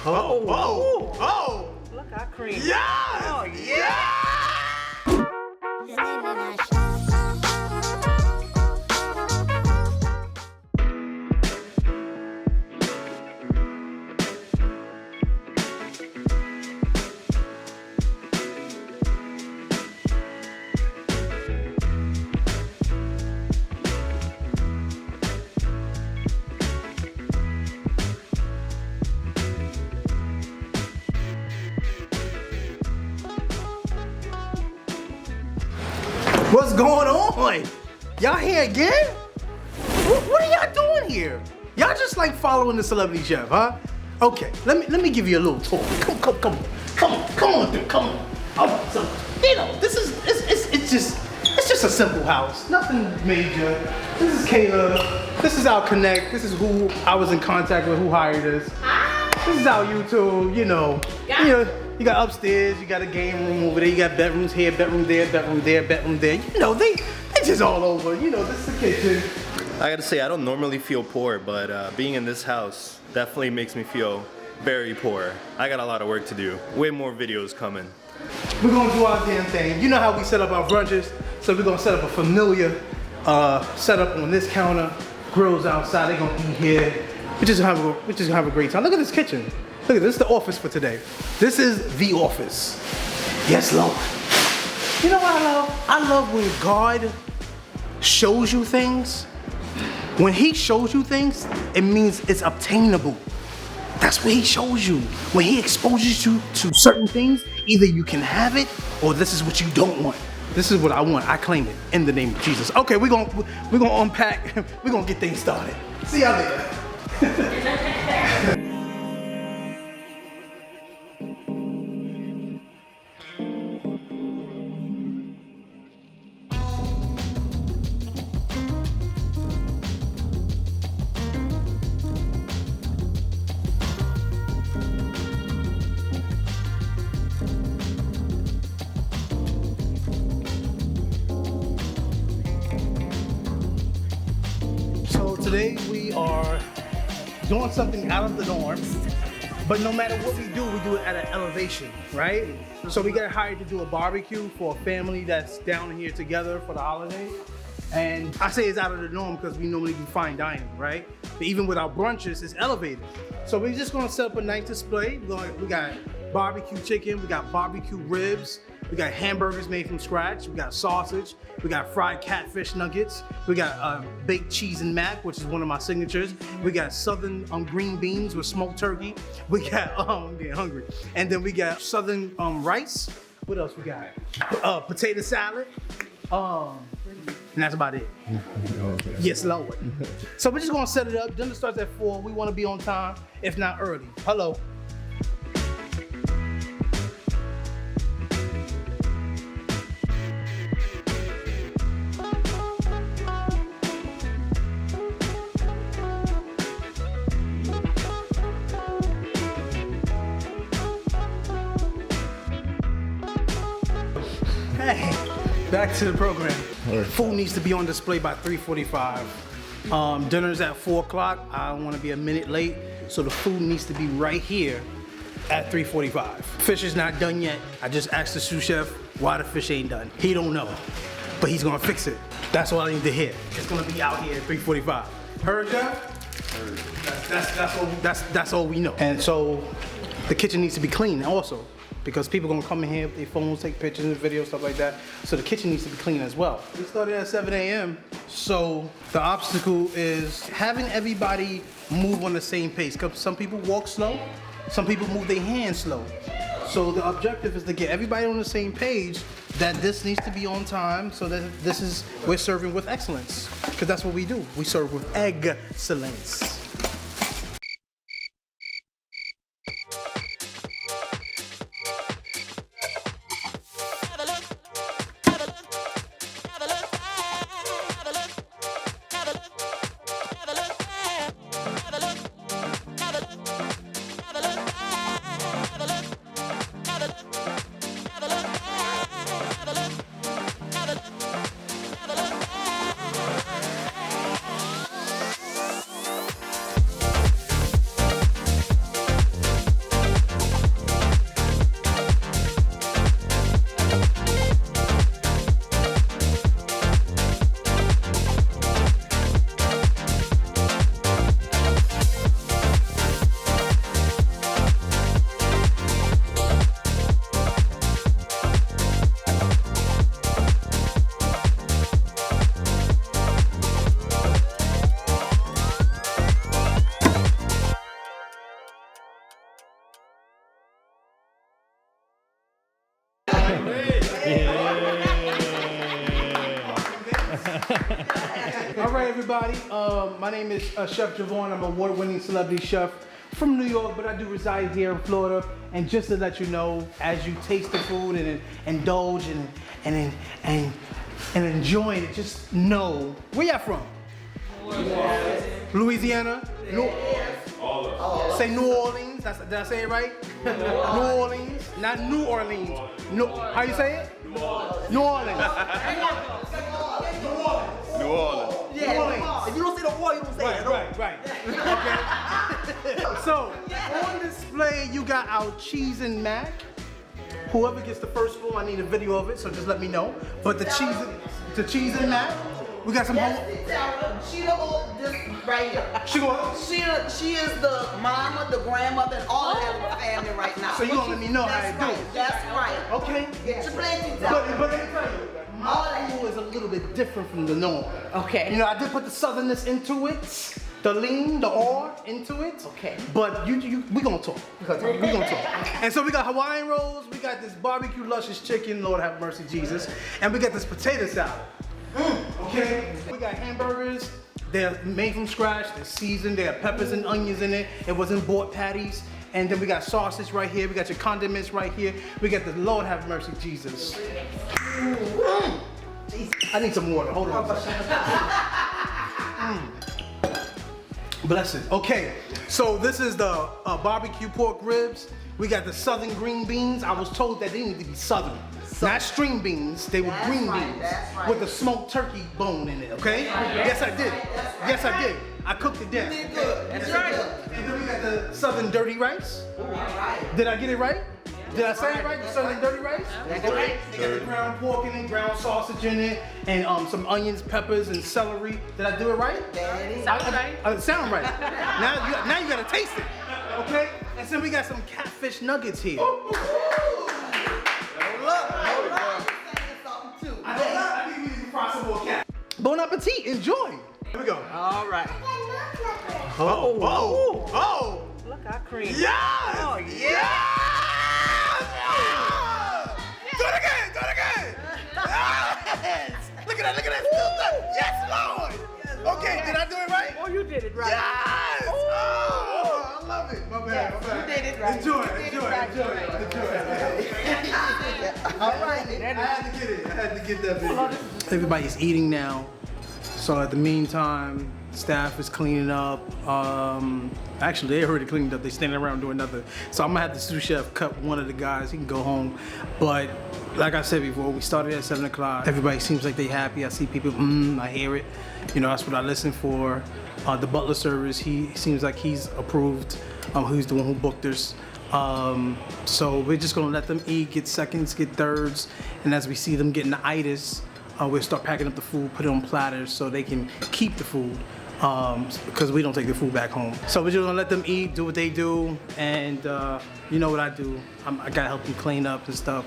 Oh. Look, I cream. Yes! Oh, yeah. What's going on? Y'all here again? What are y'all doing here? Y'all just like following the celebrity chef, huh? Okay, let me give you a little tour. Come on. Oh, so this is it's just a simple house, nothing major. This is Kayla. This is our connect. This is who I was in contact with, who hired us. This is our YouTube. You got upstairs, you got a game room over there, you got bedrooms here, bedroom there, bedroom there, bedroom there. They just all over. This is the kitchen. I gotta say, I don't normally feel poor, but being in this house definitely makes me feel very poor. I got a lot of work to do. Way more videos coming. We're gonna do our damn thing. You know how we set up our brunches, so we're gonna set up a familiar setup on this counter. Grills outside, they're gonna eat here. We're just gonna have a great time. Look at this kitchen. Look at this, is the office for today. This is the office. Yes, Lord. You know what I love? I love when God shows you things. When he shows you things, it means it's obtainable. That's what he shows you. When he exposes you to certain things, either you can have it or this is what you don't want. This is what I want. I claim it in the name of Jesus. Okay, we're gonna unpack. We're gonna get things started. See y'all later. Today we are doing something out of the norm, but no matter what we do it at an elevation, right? So we got hired to do a barbecue for a family that's down here together for the holiday. And I say it's out of the norm because we normally do fine dining, right? But even with our brunches, it's elevated. So we're just gonna set up a nice display. We got barbecue chicken, we got barbecue ribs, we got hamburgers made from scratch, we got sausage, we got fried catfish nuggets, we got baked cheese and mac, which is one of my signatures. We got southern green beans with smoked turkey. We got, I'm getting hungry. And then we got southern rice. What else we got? Potato salad. And that's about it. Okay. Yes, Lord. So we're just gonna set it up. Dinner starts at 4. We wanna be on time, if not early. Hello. Hey, back to the program. Food needs to be on display by 3:45. Dinner's at 4 o'clock. I don't want to be a minute late, so the food needs to be right here at 3:45. Fish is not done yet. I just asked the sous chef why the fish ain't done. He don't know, but he's gonna fix it. That's all I need to hear. It's gonna be out here at 3:45. Heard that? That's all we know. And so the kitchen needs to be clean also, because people gonna come in here with their phones, take pictures and videos, stuff like that. So the kitchen needs to be clean as well. We started at 7 a.m. So the obstacle is having everybody move on the same pace. Cause some people walk slow, some people move their hands slow. So the objective is to get everybody on the same page that this needs to be on time, so that we're serving with excellence. Cause that's what we do. We serve with excellence. All right, everybody. My name is Chef Javon. I'm an award-winning celebrity chef from New York, but I do reside here in Florida. And just to let you know, as you taste the food and indulge and enjoying it, just know where y'all from. Louisiana. Say New Orleans. Did I say it right? New Orleans, not New Orleans. No, how you say it? New Orleans. New Orleans. Yeah, New Orleans. if you don't say the word, you don't say it. Right. Okay. So, on display, you got our cheese and mac. Whoever gets the first spoon, I need a video of it, so just let me know. But the cheese and mac, we got some whole. She this right here. She is the mama, the grandmother, and all of that in the family right now. So you gonna let me know how to do it. That's right. Okay. Get your blending But down. let me tell you, my food is a little bit different from the norm. Okay. You know, I did put the southernness into it, the lean, the R into it. Okay. But we gonna talk. We gonna talk. And so we got Hawaiian rolls, we got this barbecue luscious chicken, Lord have mercy Jesus, and we got this potato salad. Okay. We got hamburgers. They're made from scratch. They're seasoned. They have peppers and onions in it. It wasn't bought patties. And then we got sausage right here. We got your condiments right here. We got the Lord have mercy Jesus. I need some water. Hold on. Bless it. Okay, so this is the barbecue pork ribs. We got the southern green beans. I was told that they need to be southern. Not string beans, they were green beans with the smoked turkey bone in it, okay? Yes, I did. Yes, I did. I cooked it down. You did good. That's right. And then we got the southern dirty rice. Did I get it right? Did I say it right? The southern dirty rice? Okay. They got the ground pork in it, ground sausage in it, and some onions, peppers, and celery. Did I do it right? Sounds right. Sound right. Now you gotta taste it, okay? And then we got some catfish nuggets here. I think we need to fry some more cat. Bon appetit, enjoy. Here we go. All right. Oh. Look how creamy. Yes! Oh, yeah. Yes! Do it again! Yes! Look at that. Yes, Lord! Okay, did I do it right? Oh, you did it right. Yes! Oh, I love it. My bad. You did it right. Enjoy it. All right. I had to get that video. Everybody's eating now. So at the meantime, staff is cleaning up. Actually, they already cleaned up. They standing around doing nothing. So I'm gonna have the sous chef cut one of the guys. He can go home. But like I said before, we started at 7 o'clock. Everybody seems like they happy. I see people, I hear it. You know, that's what I listen for. The butler service, he seems like he's approved. Who's the one who booked us. So we're just gonna let them eat, get seconds, get thirds. And as we see them getting the itis, we'll start packing up the food, put it on platters so they can keep the food. Because we don't take the food back home. So we're just gonna let them eat, do what they do, and you know what I do. I gotta help them clean up and stuff.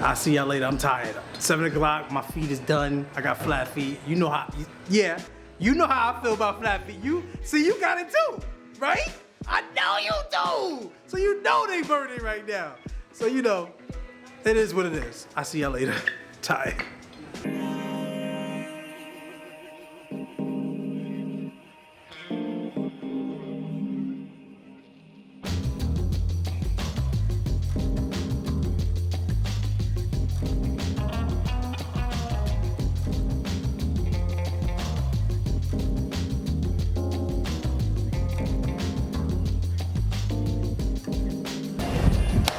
I'll see y'all later, I'm tired. 7 o'clock, my feet is done. I got flat feet. You know how, you know how I feel about flat feet. You got it too, right? I know you do. So you know they burning right now. So you know, it is what it is. I'll see y'all later. Tired.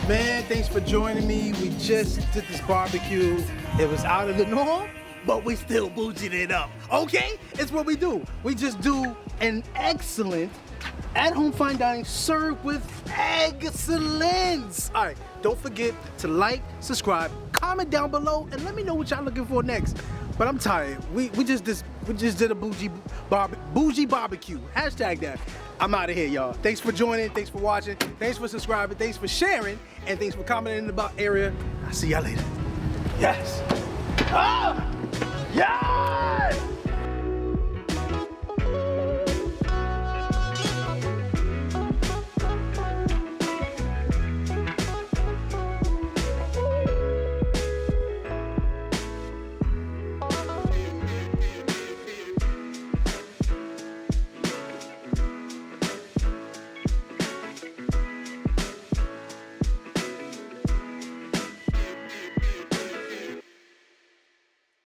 Man, thanks for joining me. We just did this barbecue. It was out of the norm, but we still bougieed it up. Okay? It's what we do. We just do an excellent at-home fine dining served with excellence. All right, don't forget to like, subscribe, comment down below, and let me know what y'all looking for next. But I'm tired. We just did a bougie barbecue. Hashtag that. I'm out of here, y'all. Thanks for joining. Thanks for watching. Thanks for subscribing. Thanks for sharing. And thanks for commenting in the area. I'll see y'all later. Yes. Ah!